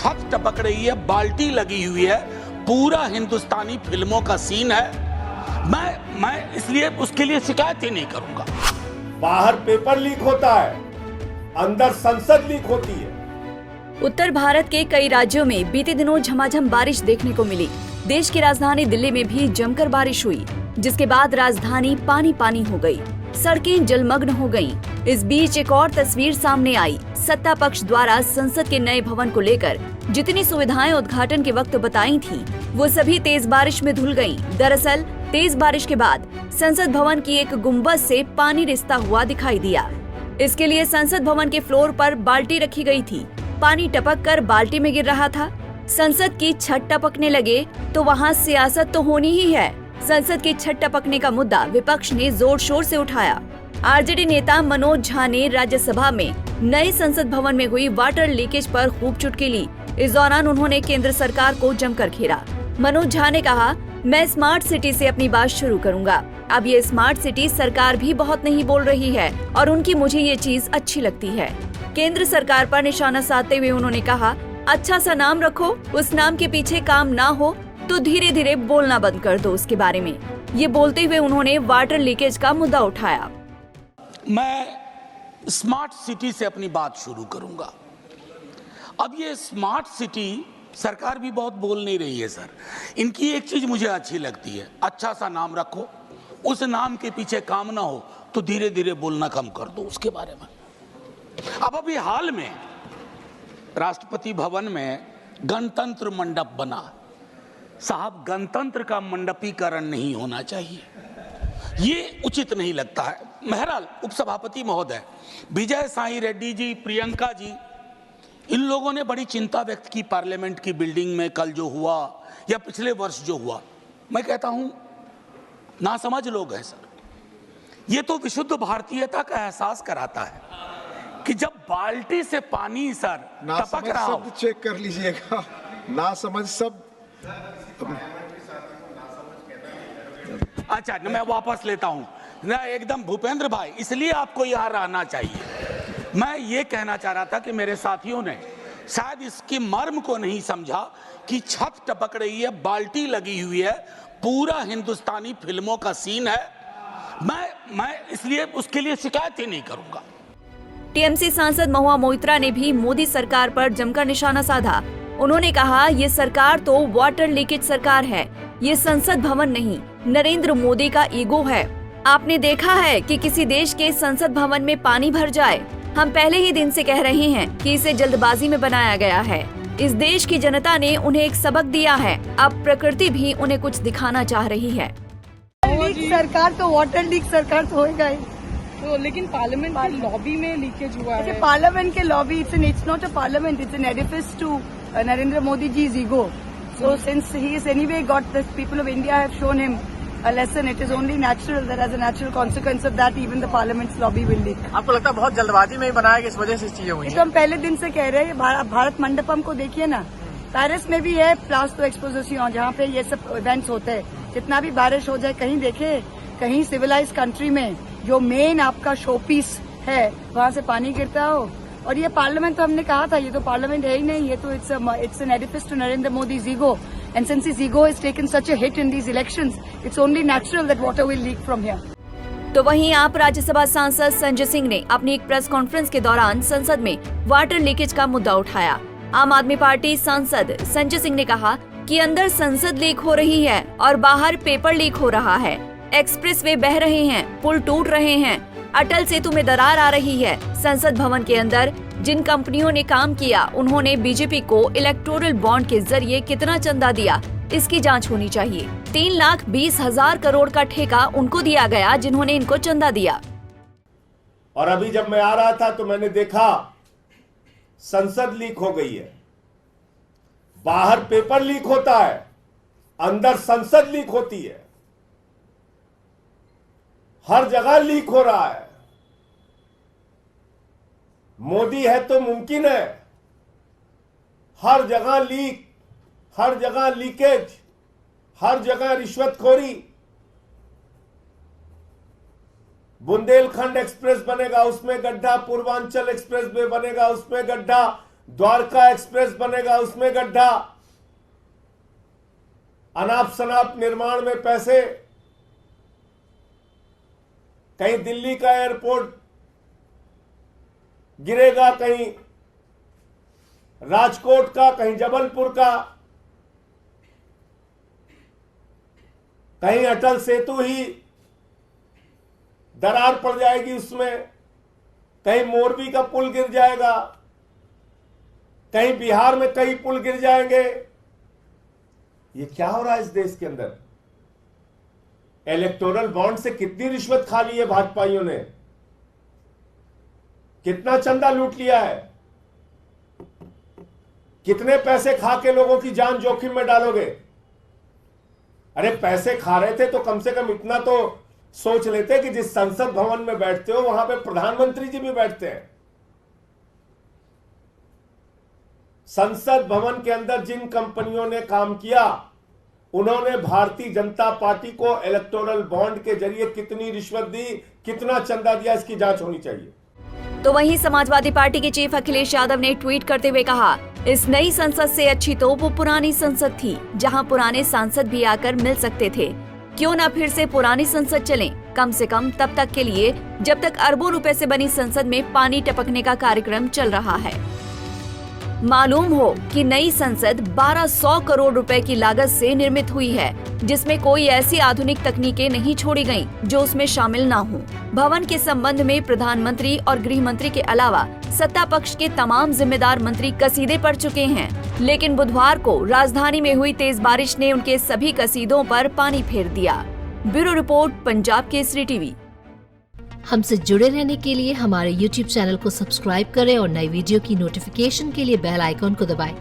छत टपक रही है, बाल्टी लगी हुई है, पूरा हिंदुस्तानी फिल्मों का सीन है। मैं इसलिए उसके लिए शिकायत ही नहीं करूंगा। बाहर पेपर लीक होता है, अंदर संसद लीक होती है। उत्तर भारत के कई राज्यों में बीते दिनों झमाझम बारिश देखने को मिली। देश की राजधानी दिल्ली में भी जमकर बारिश हुई, जिसके बाद राजधानी पानी पानी हो गई, सड़कें जलमग्न हो गईं। इस बीच एक और तस्वीर सामने आई। सत्ता पक्ष द्वारा संसद के नए भवन को लेकर जितनी सुविधाएं उद्घाटन के वक्त बताई थी, वो सभी तेज बारिश में धुल गयी। दरअसल तेज बारिश के बाद संसद भवन की एक गुंबद से पानी रिसता हुआ दिखाई दिया। इसके लिए संसद भवन के फ्लोर पर बाल्टी रखी गई थी। पानी टपक कर बाल्टी में गिर रहा था। संसद की छत टपकने लगे तो वहाँ सियासत तो होनी ही है। संसद की छत टपकने का मुद्दा विपक्ष ने जोर शोर से उठाया। आरजेडी नेता मनोज झा ने राज्यसभा में नए संसद भवन में हुई वाटर लीकेज पर खूब चुटकी ली। इस दौरान उन्होंने केंद्र सरकार को जमकर घेरा। मनोज झा ने कहा, मैं स्मार्ट सिटी से अपनी बात शुरू करूंगा। अब ये स्मार्ट सिटी सरकार भी बहुत नहीं बोल रही है और उनकी मुझे ये चीज अच्छी लगती है। केंद्र सरकार पर निशाना साधते हुए उन्होंने कहा, अच्छा सा नाम रखो, उस नाम के पीछे काम ना हो तो धीरे धीरे बोलना बंद कर दो उसके बारे में। ये बोलते हुए उन्होंने वाटर लीकेज का मुद्दा उठाया। मैं स्मार्ट सिटी से अपनी बात शुरू करूंगा। अब ये स्मार्ट सिटी सरकार भी बहुत बोल नहीं रही है सर। इनकी एक चीज मुझे अच्छी लगती है, अच्छा सा नाम रखो, उस नाम के पीछे काम ना हो तो धीरे धीरे बोलना कम कर दो उसके बारे में। अब अभी हाल में राष्ट्रपति भवन में गणतंत्र मंडप बना। साहब, गणतंत्र का मंडपीकरण नहीं होना चाहिए, ये उचित नहीं लगता है। बहरहाल उपसभापति महोदय विजय साई रेड्डी जी, प्रियंका जी, इन लोगों ने बड़ी चिंता व्यक्त की पार्लियामेंट की बिल्डिंग में कल जो हुआ या पिछले वर्ष जो हुआ। मैं कहता हूं नासमझ लोग हैं सर। ये तो विशुद्ध भारतीयता का एहसास कराता है कि जब बाल्टी से पानी सर टपक रहा हो। चेक कर लीजिएगा, नासमझ सब। अच्छा, मैं वापस लेता हूं ना, एकदम भूपेंद्र भाई, इसलिए आपको यहां रहना चाहिए। मैं ये कहना चाह रहा था कि मेरे साथियों ने शायद इसकी मर्म को नहीं समझा कि छत टपक रही है, बाल्टी लगी हुई है, पूरा हिंदुस्तानी फिल्मों का सीन है। मैं इसलिए उसके लिए शिकायत ही नहीं करूंगा। टीएमसी सांसद महुआ मोइत्रा ने भी मोदी सरकार पर जमकर निशाना साधा। उन्होंने कहा, ये सरकार तो वाटर लीकेज सरकार है, ये संसद भवन नहीं, नरेंद्र मोदी का ईगो है। आपने देखा है कि किसी देश के संसद भवन में पानी भर जाए? हम पहले ही दिन से कह रहे हैं कि इसे जल्दबाजी में बनाया गया है। इस देश की जनता ने उन्हें एक सबक दिया है, अब प्रकृति भी उन्हें कुछ दिखाना चाह रही है। सरकार तो वाटर लीक सरकार तो होएगा ही। तो लेकिन पार्लियामेंट के लॉबी में लीकेज हुआ है। पार्लियामेंट के lobby, it's not a parliament, it's an edifice to Narendra Modi ji's ego. So since he is anyway got the people of India have shown him a lesson, it is only natural that as a natural consequence of that even the parliament's lobby will leak. आपको लगता है बहुत जल्दबाजी में ही बनाया गया, इस वजह से चीजें हुई? तो हम पहले दिन से कह रहे हैं, भारत मंडपम को देखिए ना, पेरिस में भी है प्लास्टो एक्सपोजिशन जहाँ पे ये सब इवेंट्स होते हैं। जितना भी बारिश हो जाए, कहीं देखे, कहीं सिविलाइज कंट्री में जो मेन आपका शो पीस है वहाँ से पानी गिरता हो। और ये पार्लियामेंट तो हमने कहा था, ये तो पार्लियामेंट है ही नहीं, ये तो it's an edifice to Narendra Modi's ego. And since his ego has taken such a hit in these elections, it's only natural that water will leak from here. तो वहीं आप राज्यसभा सांसद संजय सिंह ने अपनी एक प्रेस कॉन्फ्रेंस के दौरान संसद में वाटर लीकेज का मुद्दा उठाया। आम आदमी पार्टी सांसद संजय सिंह ने कहा कि अंदर संसद लीक हो रही है और बाहर पेपर लीक हो रहा है, एक्सप्रेसवे बह रहे हैं, पुल टूट रहे हैं, अटल सेतु में दरार आ रही है। संसद भवन के अंदर जिन कंपनियों ने काम किया, उन्होंने बीजेपी को इलेक्टोरल बॉन्ड के जरिए कितना चंदा दिया, इसकी जांच होनी चाहिए। 3,20,000 करोड़ का ठेका उनको दिया गया जिन्होंने इनको चंदा दिया। और अभी जब मैं आ रहा था तो मैंने देखा संसद लीक हो गई है। बाहर पेपर लीक होता है, अंदर संसद लीक होती है। हर जगह लीक हो रहा है। मोदी है तो मुमकिन है। हर जगह लीक, हर जगह लीकेज, हर जगह रिश्वतखोरी। बुंदेलखंड एक्सप्रेस बनेगा, उसमें गड्ढा, पूर्वांचल एक्सप्रेस वे बनेगा, उसमें गड्ढा, द्वारका एक्सप्रेस बनेगा, उसमें गड्ढा, अनाप शनाप निर्माण में पैसे, कहीं दिल्ली का एयरपोर्ट गिरेगा, कहीं राजकोट का, कहीं जबलपुर का, कहीं अटल सेतु ही दरार पड़ जाएगी उसमें, कहीं मोरबी का पुल गिर जाएगा, कहीं बिहार में कई पुल गिर जाएंगे। ये क्या हो रहा है इस देश के अंदर? इलेक्टोरल बॉन्ड से कितनी रिश्वत खा ली है भाजपाइयों ने, कितना चंदा लूट लिया है, कितने पैसे खा के लोगों की जान जोखिम में डालोगे? अरे पैसे खा रहे थे तो कम से कम इतना तो सोच लेते कि जिस संसद भवन में बैठते हो वहां पे प्रधानमंत्री जी भी बैठते हैं। संसद भवन के अंदर जिन कंपनियों ने काम किया, उन्होंने भारतीय जनता पार्टी को इलेक्टोरल बॉन्ड के जरिए कितनी रिश्वत दी, कितना चंदा दिया, इसकी जांच होनी चाहिए। तो वहीं समाजवादी पार्टी के चीफ अखिलेश यादव ने ट्वीट करते हुए कहा, इस नई संसद से अच्छी तो वो पुरानी संसद थी, जहां पुराने सांसद भी आकर मिल सकते थे। क्यों ना फिर से पुरानी संसद चलें, कम से कम तब तक के लिए जब तक अरबों रुपए से बनी संसद में पानी टपकने का कार्यक्रम चल रहा है। मालूम हो कि नई संसद 1200 करोड़ रुपए की लागत से निर्मित हुई है, जिसमें कोई ऐसी आधुनिक तकनीकें नहीं छोड़ी गयीं जो उसमें शामिल ना हो। भवन के संबंध में प्रधानमंत्री और गृह मंत्री के अलावा सत्ता पक्ष के तमाम जिम्मेदार मंत्री कसीदे पड़ चुके हैं, लेकिन बुधवार को राजधानी में हुई तेज बारिश ने उनके सभी कसीदों पर पानी फेर दिया। Bureau report, Punjab Kesari TV. हमसे जुड़े रहने के लिए हमारे YouTube चैनल को सब्सक्राइब करें और नई वीडियो की नोटिफिकेशन के लिए बेल आइकॉन को दबाएं।